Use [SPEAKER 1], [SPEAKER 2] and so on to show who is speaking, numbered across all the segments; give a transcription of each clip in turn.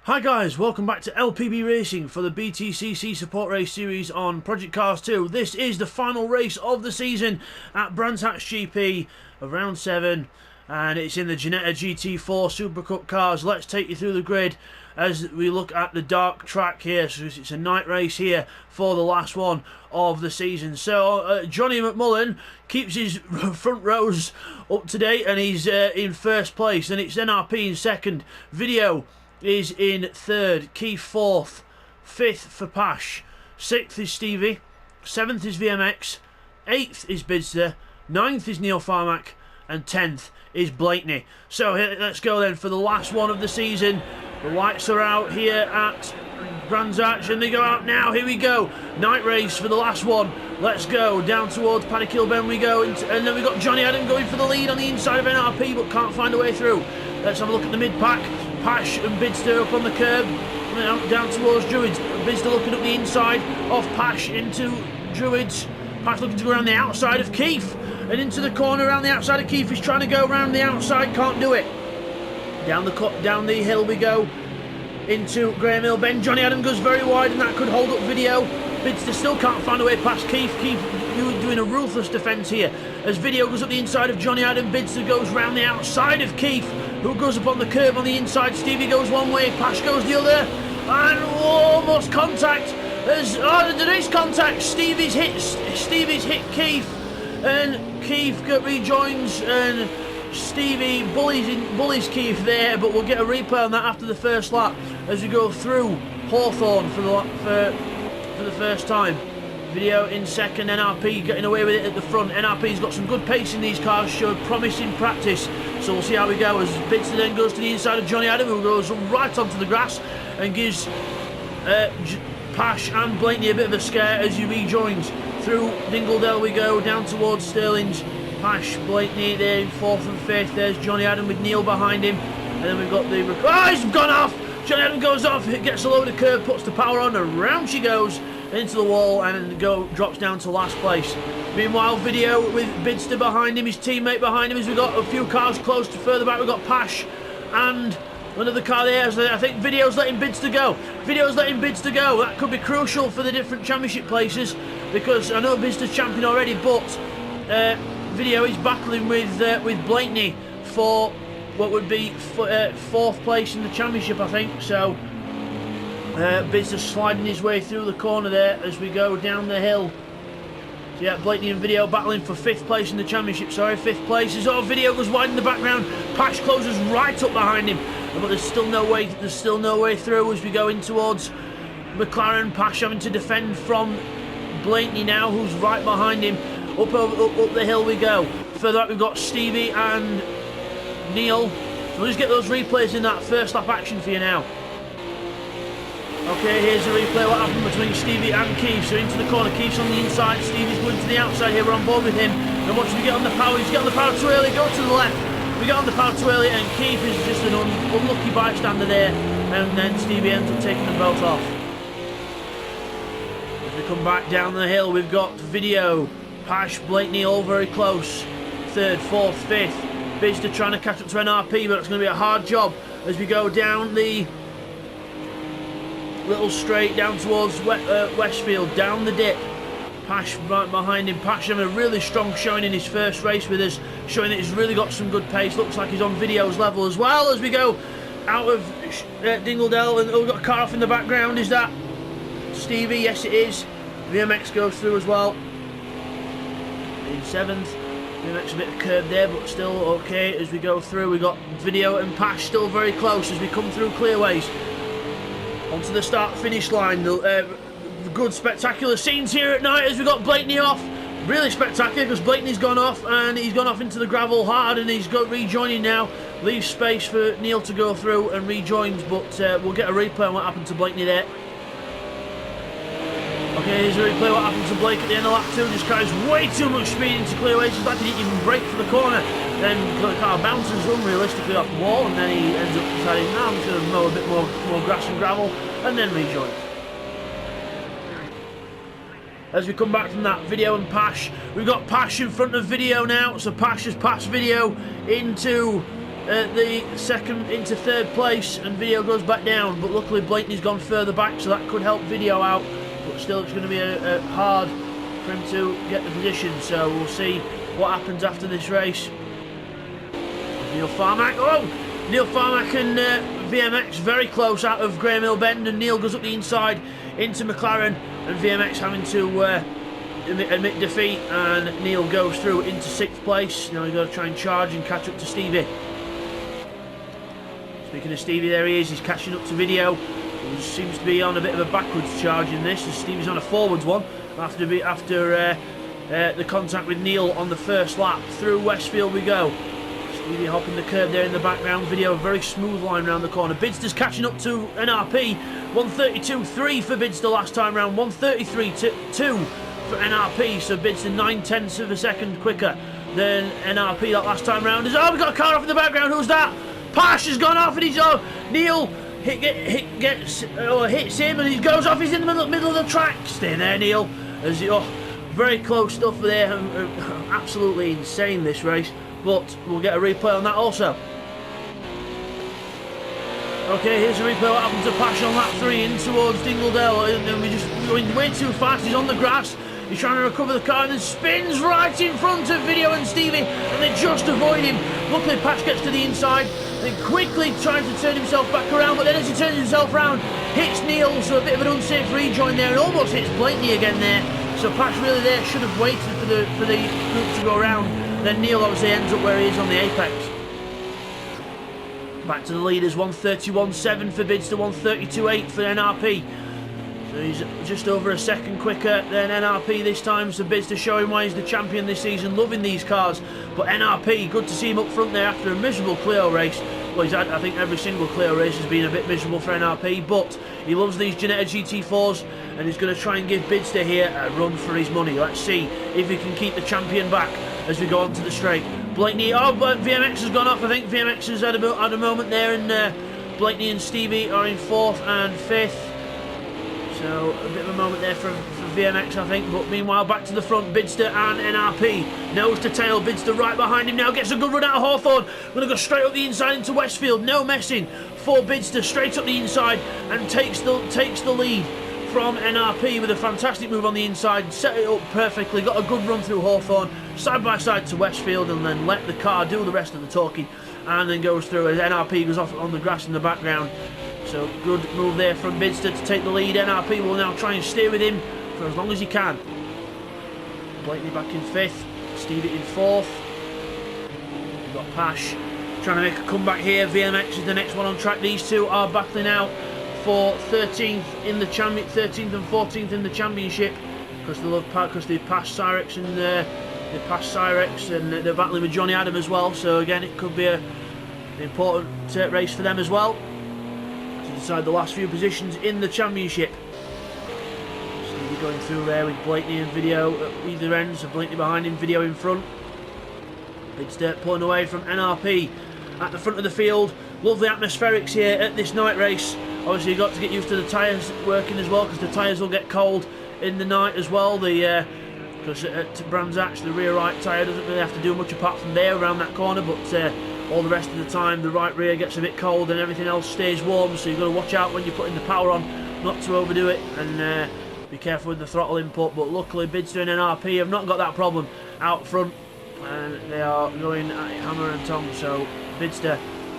[SPEAKER 1] Hi guys, welcome back to LPB Racing for the BTCC support race series on Project Cars 2. This is the final race of the season at Brands Hatch GP of round 7, and it's in the Ginetta GT4 Super Cup cars. Let's take you through the grid as we look at the dark track here. So it's a night race here for the last one of the season. So Johnny McMullen keeps his front rows up to date, and he's in first place, and it's NRP in second. Video is in third, Keith fourth, fifth for Pash, sixth is Stevie, seventh is VMX, eighth is Bidzster, ninth is Neil Farmack, and 10th is Blakeney. So let's go then for the last one of the season. The lights are out here at Brands Hatch, and they go out now. Here we go, night race for the last one. Let's go down towards Paddy Kilburn we go, and then we've got Johnny Adam going for the lead on the inside of NRP, but can't find a way through. Let's have a look at the mid-pack. Pash and Bidzster up on the curb, down towards Druids. Bidzster looking up the inside of Pash into Druids. Pash looking to go around the outside of Keith, and into the corner around the outside of Keith. He's trying to go around the outside, can't do it. Down the hill we go into Graham Hill Bend. Johnny Adam goes very wide, and that could hold up Video. Bidzster still can't find a way past Keith. Keith doing a ruthless defence here as Video goes up the inside of Johnny Adam. Bidzster goes round the outside of Keith, who goes up on the curb on the inside. Stevie goes one way, Pash goes the other, and almost contact. There is contact. Stevie's hit Keith, and Keith rejoins, and Stevie bullies Keith there, but we'll get a replay on that after the first lap as we go through Hawthorne for the first time. Video in second, NRP getting away with it at the front. NRP's got some good pace in these cars, showed promising practice, so we'll see how we go as Bidzster then goes to the inside of Johnny Adam, who goes right onto the grass and gives Pash and Blakeney a bit of a scare as he rejoins. Through Dingledale we go, down towards Stirling's. Pash, Blakeney there in fourth and fifth. There's Johnny Adam with Neil behind him, and then we've got the... Oh, he's gone off! Johnny Adam goes off, gets a load of curb, puts the power on, and round she goes into the wall, and drops down to last place. Meanwhile, Video with Bidzster behind him, his teammate behind him, as we've got a few cars close to further back. We've got Pash and another car there, so I think Video's letting Bidzster go. That could be crucial for the different championship places, because I know Bidzster's champion already, but Video is battling with Blakeney for what would be fourth place in the championship, I think. So Bidzster sliding his way through the corner there as we go down the hill. So yeah, Blakeney and Video battling for fifth place in the championship. Fifth place is Video goes wide in the background. Pash closes right up behind him, but there's still no way through as we go in towards McLaren. Pash having to defend from Blakeney now, who's right behind him. Up the hill we go. Further up we've got Stevie and Neil. So we'll just get those replays in that first lap action for you now. Okay, here's the replay what happened between Stevie and Keith. So into the corner, Keith's on the inside, Stevie's going to the outside here. We're on board with him. And watch we get on the power. He's getting on the power too early, go to the left. We get on the power too early, and Keith is just an unlucky bystander there. And then Stevie ends up taking them both off. As we come back down the hill, we've got Video, Pash, Blakeney all very close. Third, fourth, fifth. Bidzster trying to catch up to NRP, but it's going to be a hard job as we go down the little straight down towards Westfield, down the dip. Pash right behind him. Pash having a really strong showing in his first race with us, showing that he's really got some good pace. Looks like he's on Video's level as well as we go out of Dingledale, and we've got a car off in the background. Is that Stevie? Yes, it is. VMX goes through as well in seventh. VMX a bit of curb there, but still okay as we go through. We got Video and Pash still very close as we come through clearways onto the start-finish line. Good spectacular scenes here at night as we got Blakeney off. Really spectacular because Blakeney's gone off, and he's gone off into the gravel hard, and he's got rejoining now. Leaves space for Neil to go through and rejoins, but we'll get a replay on what happened to Blakeney there. Okay, here's a replay what happened to Blake at the end of lap 2. Just carries way too much speed into clearways. He's like he didn't even brake for the corner. Then the car bounces unrealistically off the wall, and then he ends up deciding, now I'm just going to mow a bit more grass and gravel, and then rejoin. As we come back from that, Video and Pash. We've got Pash in front of Video now, so Pash has passed Video into the second into third place, and video goes back down. But luckily Blakeney's gone further back, so that could help video out. But still, it's going to be a hard for him to get the position. So we'll see what happens after this race. Neil Farmack, Neil Farmack and VMX very close out of Graham Hill Bend, and Neil goes up the inside into McLaren, and VMX having to admit defeat, and Neil goes through into 6th place. Now he's got to try and charge and catch up to Stevie. Speaking of Stevie, there he is, he's catching up to video. He seems to be on a bit of a backwards charge in this, as Stevie's on a forwards one after the contact with Neil on the first lap. Through Westfield we go. Stevie hopping the curb there in the background. Video, a very smooth line round the corner. Bidzster's catching up to NRP. 132.3 for Bidzster last time round. 133.2 for NRP. So Bidzster 9/10 of a second quicker than NRP that last time round. We've got a car off in the background. Who's that? Pash has gone off, and he's Neil hits him, and he goes off. He's in the middle of the track. Stay there, Neil. As very close stuff there. Absolutely insane this race. But we'll get a replay on that also. Okay, here's a replay what happened to Pash on lap 3 in towards Dingledale, and we're just going way too fast. He's on the grass, he's trying to recover the car, and then spins right in front of Video and Stevie, and they just avoid him. Luckily Pash gets to the inside, then quickly tries to turn himself back around, but then as he turns himself around, hits Neil, so a bit of an unsafe rejoin there, and almost hits Blakeney again there. So Pash really there should have waited for the group to go around. Then Neil obviously ends up where he is on the apex. Back to the leaders, 131.7 for Bidzster, 132.8 for NRP. So he's just over a second quicker than NRP this time. So Bidzster showing why he's the champion this season, loving these cars. But NRP, good to see him up front there after a miserable Clio race. Well, he's had, I think every single Clio race has been a bit miserable for NRP, but he loves these Ginetta GT4s, and he's going to try and give Bidzster here a run for his money. Let's see if he can keep the champion back as we go on to the straight. Blakeney, but VMX has gone off. I think VMX has had a moment there, and Blakeney and Stevie are in 4th and 5th. So a bit of a moment there for VMX, I think. But meanwhile, back to the front, Bidzster and NRP. Nose to tail, Bidzster right behind him now. Gets a good run out of Hawthorne. Going to go straight up the inside into Westfield. No messing for Bidzster. Straight up the inside and takes the lead from NRP with a fantastic move on the inside. Set it up perfectly. Got a good run through Hawthorne. Side by side to Westfield, and then let the car do the rest of the talking. And then goes through as NRP goes off on the grass in the background. So good move there from Bidzster to take the lead. NRP will now try and stay with him for as long as he can. Blakeney back in 5th, Stevie in 4th. We've got Pash trying to make a comeback here. VMX is the next one on track. These two are battling out for 13th in the 13th and 14th in the championship, because they passed Cyrex and they're battling with Johnny Adam as well. So again, it could be an important race for them as well to decide the last few positions in the championship. Stevie going through there with Blakeney and Video at either end, so Blakeney behind him, Video in front. Bidzster pulling away from NRP at the front of the field. Lovely atmospherics here at this night race. Obviously you've got to get used to the tyres working as well, because the tyres will get cold in the night as well. Because at Brands Hatch, the rear right tyre doesn't really have to do much apart from there around that corner, but all the rest of the time the right rear gets a bit cold and everything else stays warm, so you've got to watch out when you're putting the power on not to overdo it, and be careful with the throttle input. But luckily Bidzster and NRP have not got that problem out front, and they are going at it hammer and tongue. So Bidzster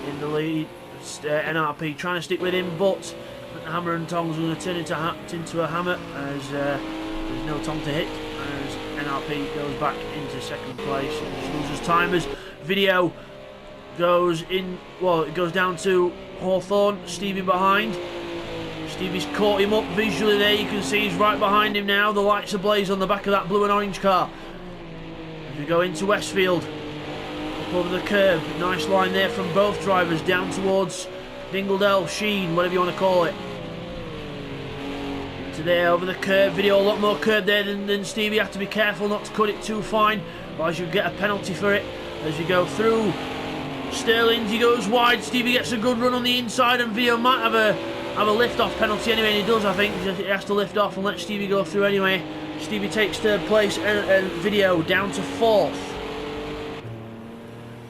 [SPEAKER 1] in the lead, NRP trying to stick with him, but the hammer and tongs are going to turn into a hammer as there's no tongue to hit, as NRP goes back into second place. Just loses time as Video goes in. Well, it goes down to Hawthorne. Stevie behind. Stevie's caught him up visually there. You can see he's right behind him now. The lights ablaze on the back of that blue and orange car. As we go into Westfield, up over the curb. Nice line there from both drivers down towards Dingledale, Sheen, whatever you want to call it. To there over the curb. Video a lot more curb there than Stevie. You have to be careful not to cut it too fine, otherwise you get a penalty for it. As you go through Sterling's, he goes wide. Stevie gets a good run on the inside, and Video might have a lift-off penalty anyway, and he does, I think. He has to lift off and let Stevie go through anyway. Stevie takes 3rd place, and Video down to 4th.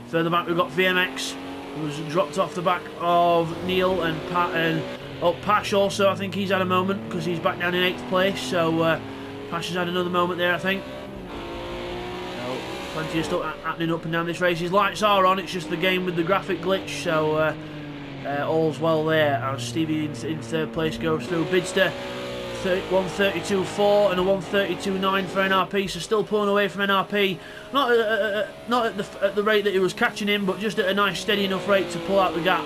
[SPEAKER 1] Further back we've got VMX was dropped off the back of Neil and Pash also. I think he's had a moment because he's back down in 8th place. So Pash has had another moment there, I think. So plenty of stuff happening up and down this race. His lights are on. It's just the game with the graphic glitch. So all's well there. As Stevie in 3rd place goes through. Bidzster 132.4 and a 132.9 for NRP, so still pulling away from NRP. Not at the rate that he was catching him, but just at a nice steady enough rate to pull out the gap.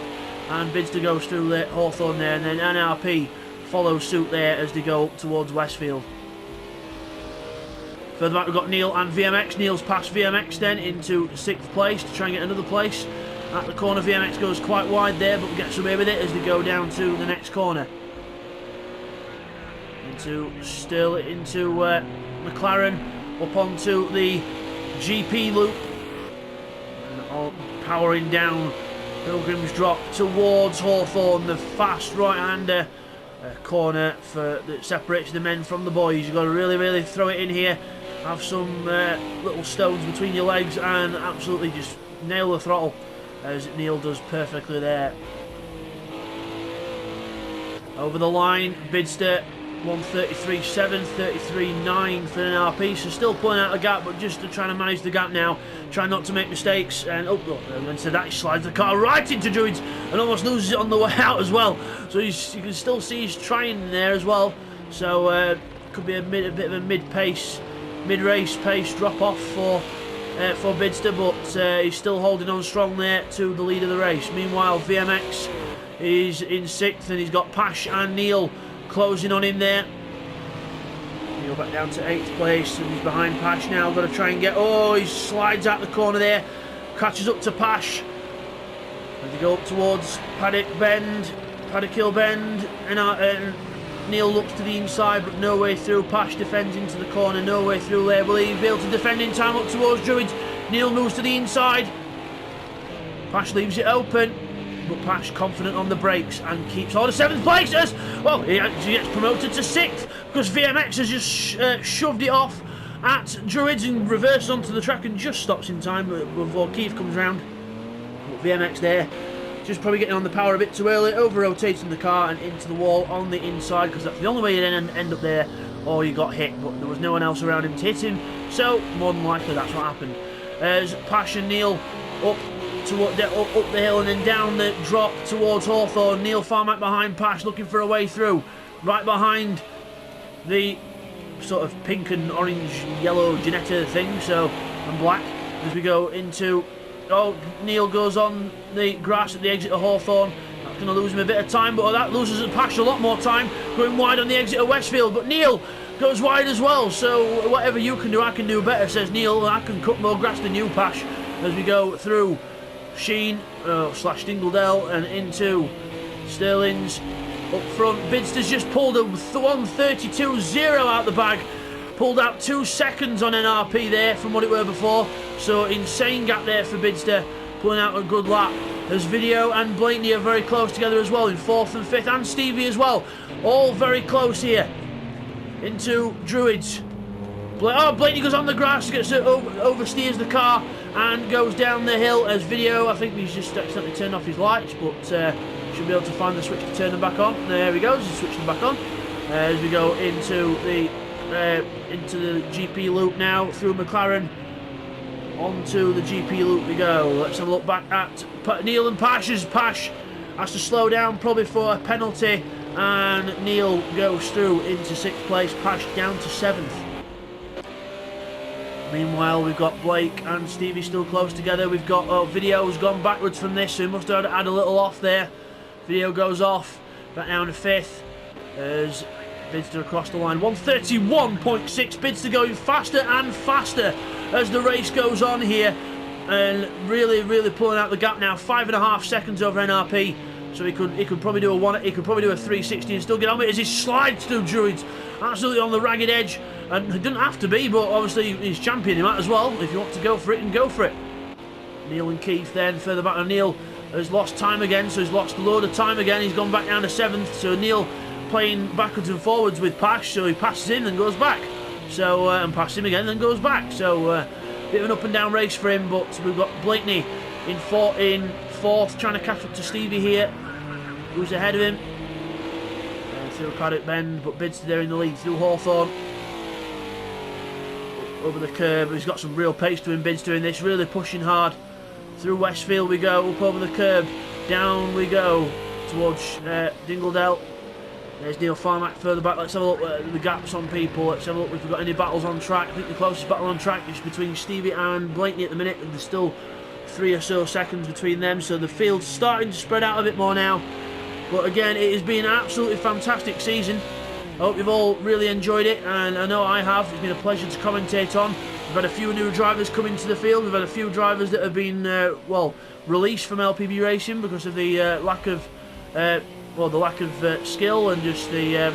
[SPEAKER 1] And Bidzster goes through Hawthorne there, and then NRP follows suit there as they go up towards Westfield. Further back we've got Neil and VMX. Neil's past VMX then into 6th place to try and get another place. At the corner, VMX goes quite wide there, but gets away with it as they go down to the next corner. Still into McLaren, up onto the GP loop, and all powering down Pilgrim's Drop towards Hawthorne, the fast right-hander corner that separates the men from the boys. You've got to really throw it in here, have some little stones between your legs and absolutely just nail the throttle, as Neil does perfectly there. Over the line, Bidzster 133.7, 33.9 for an NRP, so still pulling out the gap, but just trying to manage the gap now, trying not to make mistakes. And instead that, he slides the car right into Druids and almost loses it on the way out as well. So you can still see he's trying there as well. So could be a bit of a mid-race pace drop off for Bidzster, but he's still holding on strong there to the lead of the race. Meanwhile, VMX is in 6th, and he's got Pash and Neil closing on him there. Neil back down to 8th place, and he's behind Pash now. Got to try and get. Oh, he slides out the corner there, catches up to Pash. As they go up towards Paddock Hill Bend, and Neil looks to the inside, but no way through. Pash defends into the corner, no way through there. Will he be able to defend in time up towards Druids? Neil moves to the inside. Pash leaves it open, but Pash confident on the brakes and keeps hold of 7th place. As well, he gets promoted to 6th because VMX has just shoved it off at Druids and reversed onto the track and just stops in time before Keith comes round. But VMX there, just probably getting on the power a bit too early, over-rotating the car and into the wall on the inside, because that's the only way you then end up there, or you got hit. But there was no one else around him to hit him, so more than likely that's what happened. As Pash and Neil up the hill and then down the drop towards Hawthorne. Neil far back behind Pash, looking for a way through, right behind the sort of pink and orange yellow Ginetta thing, and black, as we go into. Oh, Neil goes on the grass at the exit of Hawthorne. That's going to lose him a bit of time, but that loses Pash a lot more time, going wide on the exit of Westfield. But Neil goes wide as well, so whatever you can do, I can do better, says Neil. I can cut more grass than you, Pash, as we go through Sheen / Dingledale and into Sterling's up front. Bidzster's just pulled a 132.0 out the bag, pulled out 2 seconds on NRP there from what it were before, so insane gap there for Bidzster, pulling out a good lap. As Video and Blaney are very close together as well in 4th and 5th, and Stevie as well, all very close here into Druids. Blaney goes on the grass, gets it oversteers the car and goes down the hill. As Video, I think he's just accidentally turned off his lights, but should be able to find the switch to turn them back on. There he goes, he's switched them back on. As we go into the GP loop now, through McLaren, onto the GP loop we go. Let's have a look back at Neil and Pash, as Pash has to slow down probably for a penalty, and Neil goes through into 6th place, Pash down to 7th. Meanwhile, we've got Blake and Stevie still close together. We've got Video's gone backwards from this, so he must have had a little off there. Video goes off, back down to 5th as Bidzster across the line. 131.6, Bidzster going faster and faster as the race goes on here, and really pulling out the gap now. 5.5 seconds over NRP, so he could probably do a 360 and still get on with it as he slides through Druids, absolutely on the ragged edge. And it didn't have to be, but obviously he's champion, he might as well. If you want to go for it, and go for it. Neil and Keith then further back, and Neil has lost time again, so he's lost a load of time again. He's gone back down to 7th, so Neil playing backwards and forwards with Pash, so he passes him and goes back. So and passes him again and goes back. So bit of an up and down race for him, but we've got Blakeney in 4th, trying to catch up to Stevie here, who's ahead of him. Through Paddock Bend, but Bidzster there in the lead through Hawthorne. Over the curb, he's got some real pace to him, Bidzster in this, really pushing hard. Through Westfield we go, up over the curb, down we go towards Dingledale. There's Neil Farmack further back. Let's have a look at the gaps on people. Let's have a look if we've got any battles on track. I think the closest battle on track is between Stevie and Blakeney at the minute, and there's still 3 or so seconds between them, so the field's starting to spread out a bit more now. But again, it has been an absolutely fantastic season. I hope you've all really enjoyed it, and I know I have. It's been a pleasure to commentate on. We've had a few new drivers come into the field. We've had a few drivers that have been, well, released from LPB Racing because of the lack of skill and just the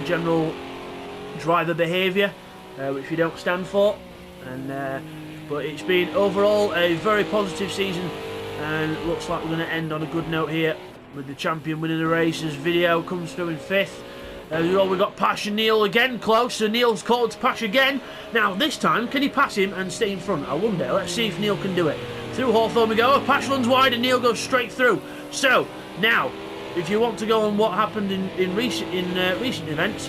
[SPEAKER 1] general driver behaviour, which we don't stand for. And but it's been overall a very positive season, and it looks like we're going to end on a good note here with the champion winning the race as Video comes through in 5th. We've got Pash and Neil again close, so Neil's called to Pash again. Now this time, can he pass him and stay in front? I wonder. Let's see if Neil can do it. Through Hawthorne we go. Pash runs wide and Neil goes straight through. So now, if you want to go on what happened in recent events,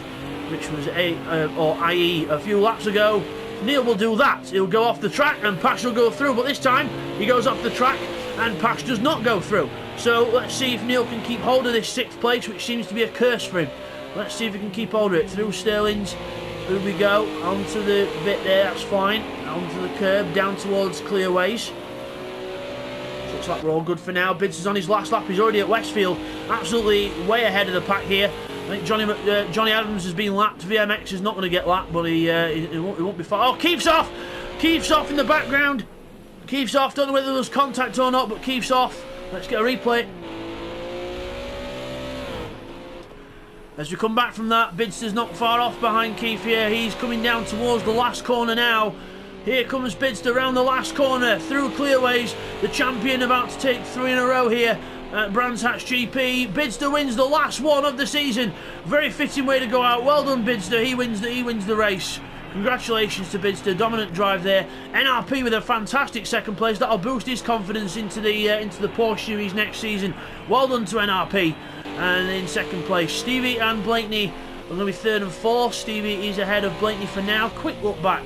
[SPEAKER 1] which was i.e. a few laps ago, Neil will do that. He'll go off the track and Pash will go through, but this time he goes off the track and Pash does not go through. So let's see if Neil can keep hold of this 6th place, which seems to be a curse for him. Let's see if he can keep hold of it. Through Sterling's, here we go, onto the bit there, that's fine. Onto the curb, down towards Clearways. Looks like we're all good for now. Bidzster's on his last lap, he's already at Westfield. Absolutely way ahead of the pack here. I think Johnny Adams has been lapped. VMX is not going to get lapped, but he won't be far. Oh, Keefe's off! Keefe's off in the background. Keefe's off, don't know whether there was contact or not, but Keefe's off. Let's get a replay. As we come back from that, Bidzster's not far off behind Keefe here. He's coming down towards the last corner now. Here comes Bidzster round the last corner, through Clearways. The champion about to take 3 in a row here at Brands Hatch GP. Bidzster wins the last one of the season. Very fitting way to go out. Well done, Bidzster. He wins the race. Congratulations to Bidzster. Dominant drive there. NRP with a fantastic 2nd place. That'll boost his confidence into the Porsche Series next season. Well done to NRP. And in 2nd place, Stevie and Blakeney are going to be 3rd and 4th. Stevie is ahead of Blakeney for now. Quick look back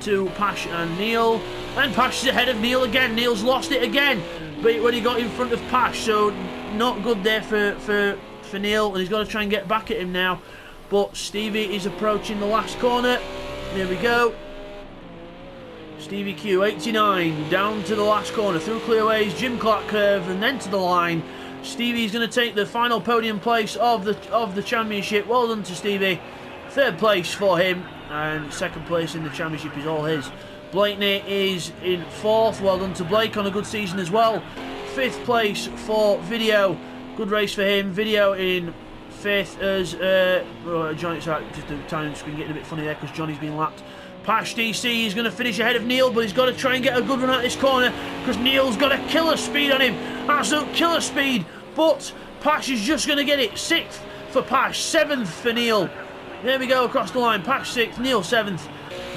[SPEAKER 1] to Pash and Neil. And Pash is ahead of Neil again. Neil's lost it again, but when he got in front of Pash, so not good there for Neil, and he's got to try and get back at him now. But Stevie is approaching the last corner. There we go. Stevie Q, 89, down to the last corner, through Clearways, Jim Clark curve, and then to the line. Stevie's going to take the final podium place of the championship. Well done to Stevie. 3rd place for him, and 2nd place in the championship is all his. Blakeney is in 4th. Well done to Blake on a good season as well. 5th place for Video. Good race for him. Video in 5th as Johnny. Sorry, just the time screen getting a bit funny there because Johnny's been lapped. Pash DC is going to finish ahead of Neil, but he's got to try and get a good run at this corner because Neil's got a killer speed on him. Absolute killer speed, but Pash is just going to get it. 6th for Pash, 7th for Neil. There we go, across the line. Pash 6th, Neil 7th.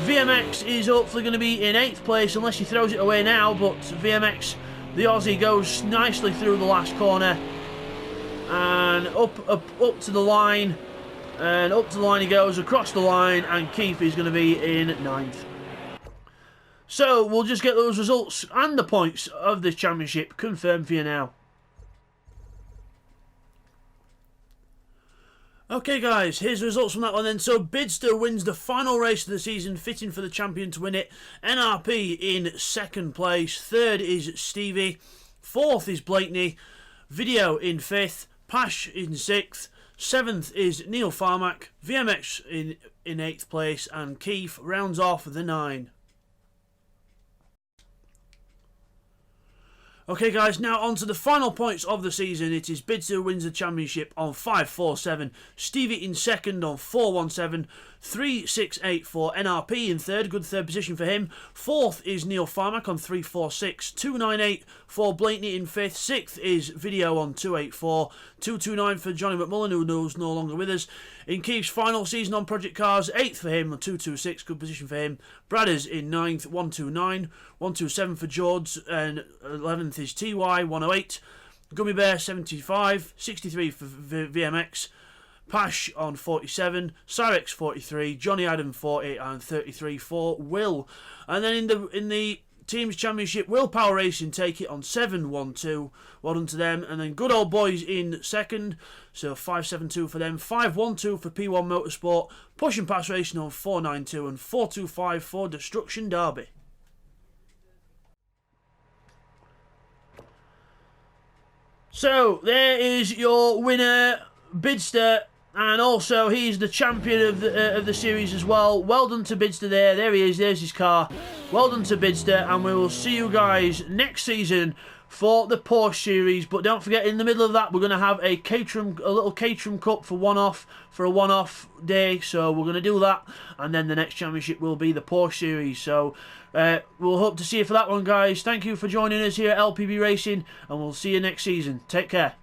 [SPEAKER 1] VMX is hopefully going to be in 8th place unless he throws it away now, but VMX, the Aussie, goes nicely through the last corner and up to the line. And up to the line he goes, across the line, and Keefe is going to be in 9th. So we'll just get those results and the points of this championship confirmed for you now. Okay guys, here's the results from that one then. So Bidzster wins the final race of the season, fitting for the champion to win it. NRP in 2nd place, 3rd is Stevie, 4th is Blakeney, Video in 5th, Pash in 6th, 7th is Neil Farmack, VMX in 8th place, and Keefe rounds off the 9. Okay guys, now on to the final points of the season. It is Bidzster who wins the championship on 5.47, Stevie in 2nd on 4.17, 3.68 for NRP in 3rd, good 3rd position for him. 4th is Neil Farmack on 3.46, 2.98 for Blakeney in 5th, 6th is Video on 2.84, 2.29 for Johnny McMullen, who is no longer with us. In Keefe's final season on Project Cars, 8th for him on 2.26, good position for him. Bradders in 9th, 1.29, 1.27 for George, and 11th 10th is TY108, Gummy Bear 75, 63 for VMX, Pash on 47, Cyrex 43, Johnny Adam 40, and 33 for Will. And then in the Teams Championship, Willpower Racing take it on 712. Well done to them. And then Good Old Boys in second, so 572 for them. 512 for P1 Motorsport. Push and Pass Racing on 492 and 425 for Destruction Derby. So there is your winner, Bidzster. And also, he's the champion of the series as well. Well done to Bidzster there. There he is. There's his car. Well done to Bidzster. And we will see you guys next season for the Porsche series. But don't forget, in the middle of that, we're going to have a little Caterham Cup for a one-off day. So we're going to do that. And then the next championship will be the Porsche series. So we'll hope to see you for that one, guys. Thank you for joining us here at LPB Racing. And we'll see you next season. Take care.